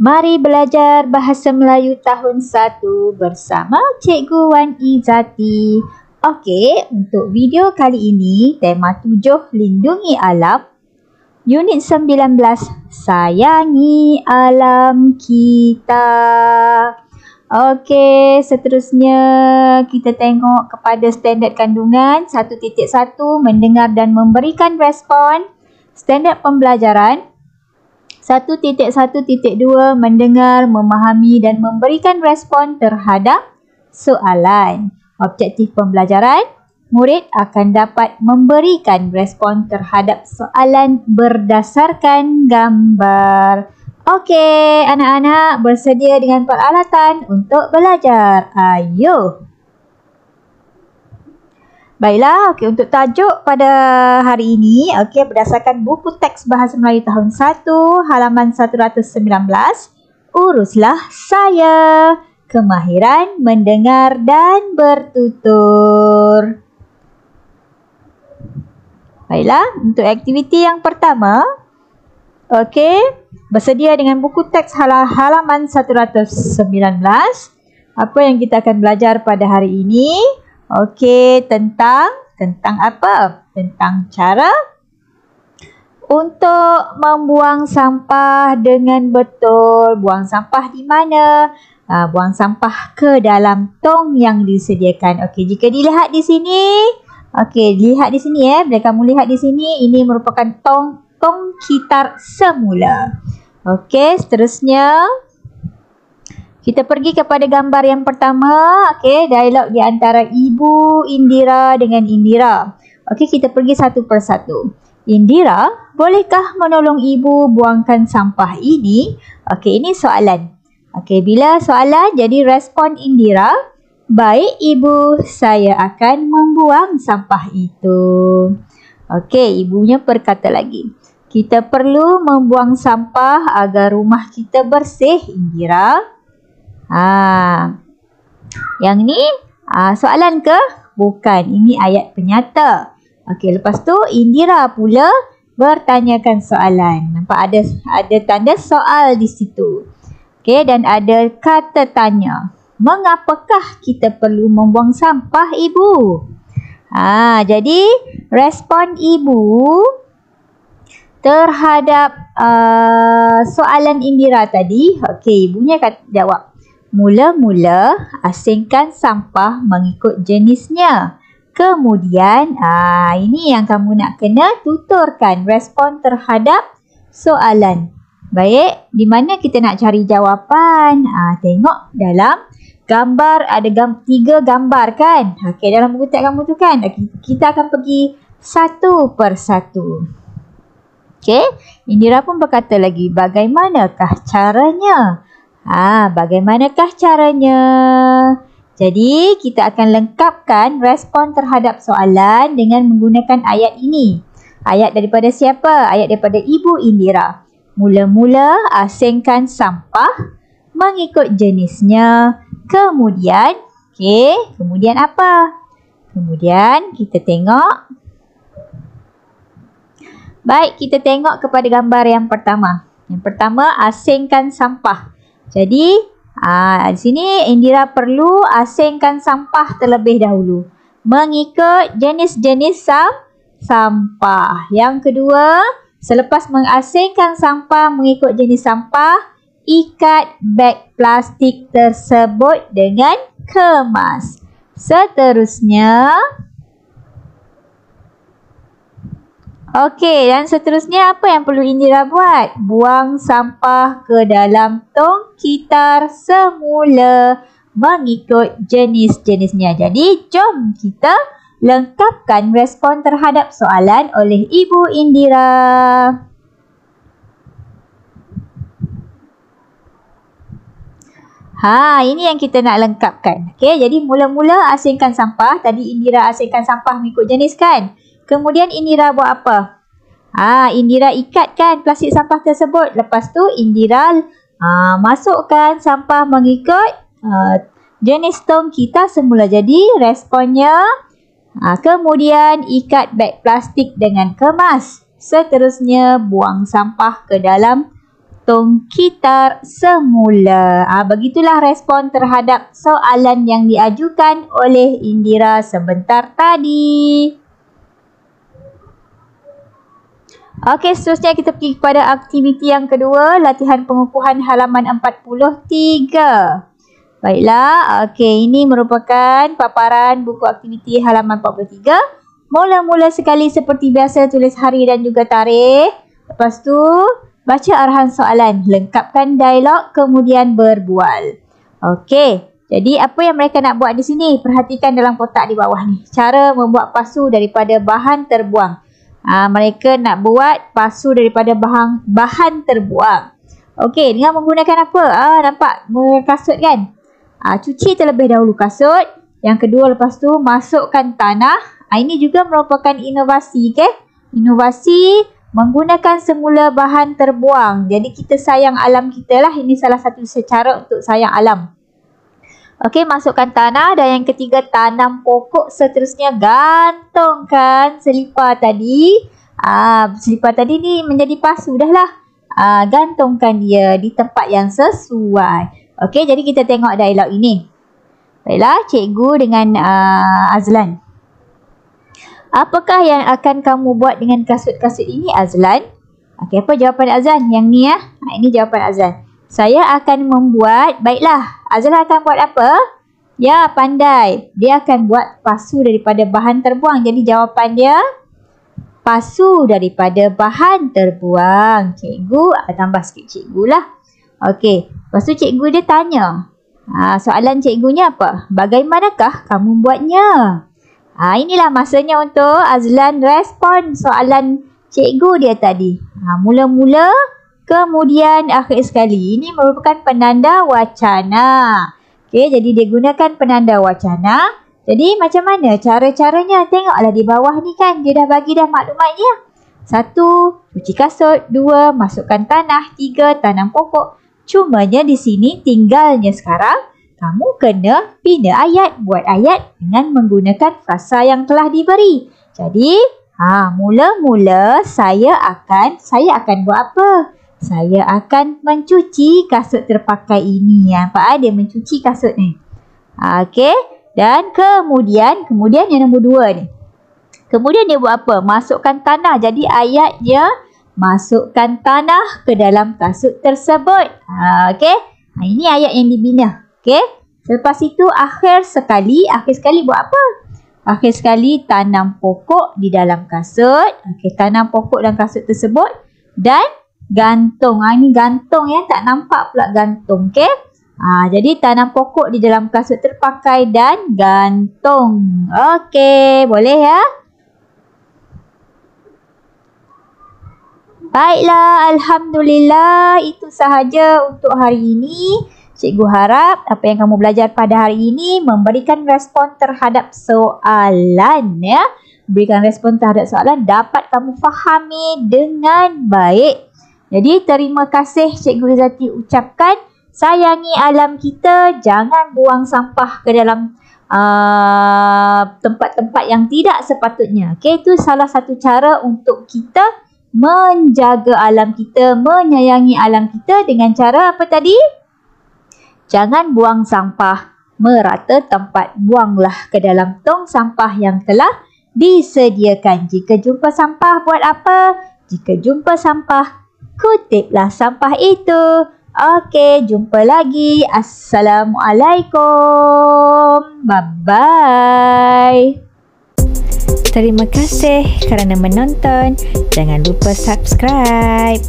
Mari belajar Bahasa Melayu tahun 1 bersama Cikgu Wan Izati. Okey, untuk video kali ini, tema 7 Lindungi Alam. Unit 19, Sayangi Alam Kita. Okey, seterusnya kita tengok kepada standard kandungan 1.1, mendengar dan memberikan respon. Standard pembelajaran 1.1.2, mendengar, memahami dan memberikan respon terhadap soalan. Objektif pembelajaran, murid akan dapat memberikan respon terhadap soalan berdasarkan gambar. Okey, anak-anak bersedia dengan peralatan untuk belajar. Ayo! Baiklah, okey, untuk tajuk pada hari ini, okey, berdasarkan buku teks Bahasa Melayu tahun 1, halaman 119, uruslah saya, kemahiran mendengar dan bertutur. Baiklah, untuk aktiviti yang pertama, okey, bersedia dengan buku teks halaman 119. Apa yang kita akan belajar pada hari ini? Okey, tentang apa? Tentang cara untuk membuang sampah dengan betul. Buang sampah di mana? Buang sampah ke dalam tong yang disediakan. Okey, jika dilihat di sini, okey, lihat di sini bila kamu lihat di sini, ini merupakan tong kitar semula. Okey, seterusnya kita pergi kepada gambar yang pertama. Okey, dialog di antara Ibu Indira dengan Indira. Okey, kita pergi satu persatu. Indira, bolehkah menolong Ibu buangkan sampah ini? Okey, ini soalan. Okey, bila soalan, jadi respon Indira, baik Ibu, saya akan membuang sampah itu. Okey, ibunya berkata lagi, kita perlu membuang sampah agar rumah kita bersih, Indira. Yang ni soalan ke? Bukan, ini ayat penyata. Okey, lepas tu Indira pula bertanyakan soalan. Nampak ada tanda soal di situ. Okey, dan ada kata tanya. Mengapakah kita perlu membuang sampah, Ibu? Jadi respon Ibu terhadap soalan Indira tadi. Okey, ibunya jawab. Mula-mula asingkan sampah mengikut jenisnya. Kemudian, ini yang kamu nak kena tuturkan respon terhadap soalan. Baik, di mana kita nak cari jawapan? Tengok dalam gambar, ada 3 gambar kan? Okey, dalam buku teks kamu tu kan? Kita akan pergi satu persatu. Okey, Indira pun berkata lagi, bagaimanakah caranya? Bagaimanakah caranya? Jadi, kita akan lengkapkan respon terhadap soalan dengan menggunakan ayat ini. Ayat daripada siapa? Ayat daripada Ibu Indira. Mula-mula asingkan sampah mengikut jenisnya. Kemudian, kemudian apa? Kemudian kita tengok. Baik, kita tengok kepada gambar yang pertama. Yang pertama, asingkan sampah. Jadi, di sini Indira perlu asingkan sampah terlebih dahulu. Mengikut jenis-jenis sampah. Yang kedua, selepas mengasingkan sampah mengikut jenis sampah, ikat beg plastik tersebut dengan kemas. Seterusnya, okey, dan seterusnya apa yang perlu Indira buat? Buang sampah ke dalam tong kitar semula mengikut jenis-jenisnya. Jadi, jom kita lengkapkan respon terhadap soalan oleh Ibu Indira. Ini yang kita nak lengkapkan. Okey, jadi mula-mula asingkan sampah. Tadi Indira asingkan sampah mengikut jenis kan? Kemudian Indira buat apa? Indira ikatkan plastik sampah tersebut. Lepas tu Indira masukkan sampah mengikut jenis tong kita semula. Jadi responnya, kemudian ikat beg plastik dengan kemas. Seterusnya buang sampah ke dalam potong gitar semula. Begitulah respon terhadap soalan yang diajukan oleh Indira sebentar tadi. Okey, seterusnya kita pergi kepada aktiviti yang kedua, latihan pengukuhan halaman 43. Baiklah, okey, ini merupakan paparan buku aktiviti halaman 43. Mula-mula sekali seperti biasa tulis hari dan juga tarikh. Lepas tu, baca arahan soalan, lengkapkan dialog, kemudian berbual. Okey, jadi apa yang mereka nak buat di sini? Perhatikan dalam kotak di bawah ni. Cara membuat pasu daripada bahan terbuang. Mereka nak buat pasu daripada bahan terbuang. Okey, dengan menggunakan apa? Nampak kasut kan? Cuci terlebih dahulu kasut. Yang kedua, lepas tu masukkan tanah. Ini juga merupakan inovasi, okey? Inovasi menggunakan semula bahan terbuang. Jadi kita sayang alam kita lah. Ini salah satu cara untuk sayang alam. Okey, masukkan tanah. Dan yang ketiga, tanam pokok. Seterusnya, gantungkan selipar tadi. Selipar tadi ni menjadi pasu dah lah. Gantungkan dia di tempat yang sesuai. Okey, jadi kita tengok dialog ini. Baiklah, cikgu dengan Azlan. Apakah yang akan kamu buat dengan kasut-kasut ini, Azlan? Okey, apa jawapan Azlan? Yang ni ya. Ini jawapan Azlan. Saya akan membuat, baiklah, Azlan akan buat apa? Ya, pandai. Dia akan buat pasu daripada bahan terbuang. Jadi jawapan dia, pasu daripada bahan terbuang. Cikgu, tambah sikit cikgu lah. Okey, lepas tu cikgu dia tanya. Soalan cikgunya apa? Bagaimanakah kamu buatnya? Inilah masanya untuk Azlan respon soalan cikgu dia tadi. Mula-mula, kemudian akhir sekali. Ini merupakan penanda wacana. Okey, jadi dia gunakan penanda wacana. Jadi macam mana cara-caranya? Tengoklah di bawah ni kan. Dia dah bagi dah maklumatnya. 1. Cuci kasut. 2. Masukkan tanah. 3. Tanam pokok. Cumanya di sini tinggalnya sekarang kamu kena bina ayat. Buat ayat dengan menggunakan frasa yang telah diberi. Jadi, mula-mula saya akan buat apa? Saya akan mencuci kasut terpakai ini. Nampak dia mencuci kasut ni. Okey. Dan kemudian yang nombor 2 ni. Kemudian dia buat apa? Masukkan tanah. Jadi ayatnya masukkan tanah ke dalam kasut tersebut. Okey. Ini ayat yang dibina. Okey. Selepas itu akhir sekali buat apa? Akhir sekali tanam pokok di dalam kasut. Okey, tanam pokok dalam kasut tersebut dan gantung. Ini gantung ya, tak nampak pula gantung. Okey. Jadi tanam pokok di dalam kasut terpakai dan gantung. Okey, boleh ya? Baiklah, alhamdulillah, itu sahaja untuk hari ini. Cikgu harap apa yang kamu belajar pada hari ini memberikan respon terhadap soalan ya. Berikan respon terhadap soalan dapat kamu fahami dengan baik. Jadi terima kasih Cikgu Izzati ucapkan. Sayangi alam kita, jangan buang sampah ke dalam tempat-tempat yang tidak sepatutnya. Okey, itu salah satu cara untuk kita menjaga alam kita, menyayangi alam kita dengan cara apa tadi? Jangan buang sampah merata tempat. Buanglah ke dalam tong sampah yang telah disediakan. Jika jumpa sampah, buat apa? Jika jumpa sampah, kutiplah sampah itu. Okey, jumpa lagi. Assalamualaikum. Bye-bye. Terima kasih kerana menonton. Jangan lupa subscribe.